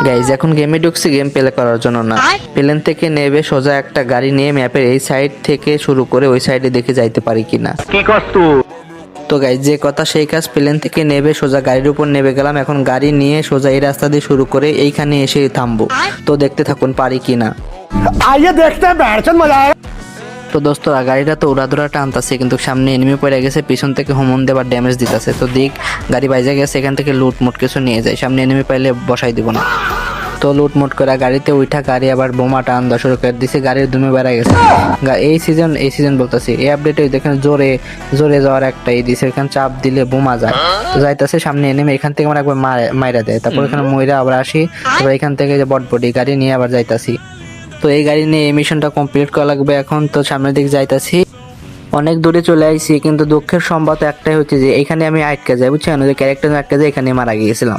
Guys এখন গেমে ঢুকছি গেম প্লে করার জন্য না, প্লেন থেকে নেবে সোজা একটা গাড়ি নিয়ে ম্যাপের এই সাইড থেকে শুরু করে ওই সাইডে দেখে যাইতে পারি কিনা। কি কষ্ট। তো গাইজ যে কথা সেই কাজ, প্লেন থেকে নেবে সোজা গাড়ির উপর নেমে গেলাম। এখন গাড়ি নিয়ে সোজা এই রাস্তা দিয়ে শুরু করে এইখানে এসে থামবো। তো দেখতে থাকুন পারি কিনা। আইয়ে দেখতে বেড়ছেন মজা। তো দোস্তরা গাড়িটা তো উড়াধুরা টানতাছে, কিন্তু সামনে এনিমি পড়ে গেছে, পিছন থেকে হুমন দেবার ড্যামেজ দিতেছে। তো দিক গাড়ি বাইজে গেছে, এখান থেকে লুটমুট কিছু নিয়ে যায়, সামনে এনিমি পাইলে বসাই দিব না। তো লুটমুট করে গাড়িতে উঠা গাড়ি আবার বোমা টান দেওয়া শুরু করে দিছে, গাড়ির দুমে বেড়া গেছে। এই সিজন বলতেছি এই আপডেটে দেখেন জোরে জোরে যাওয়ার একটা দিছে, এখানে চাপ দিলে বোমা যায়। তো যাইতেছে সামনে এনিমি, এখান থেকে আমার একবার মাইরা দেয়, তারপর এখানে মইরা আবার আসি, তারপর এখান থেকে যে বটবটি গাড়ি নিয়ে আবার যাইতাছি। তো এই গাড়ি নিয়ে এই মিশনটা কমপ্লিট করা লাগবে এখন। তো সামনের দিকে যাইতাছি, অনেক দূরে চলে আইছি, কিন্তু দুঃখের সংবাদ একটাই হচ্ছে যে এখানে আমি আটকে যাই, বুঝছেন, ওই ক্যারেক্টার আটকে যাই, এখানে মারা গিয়েছিলাম।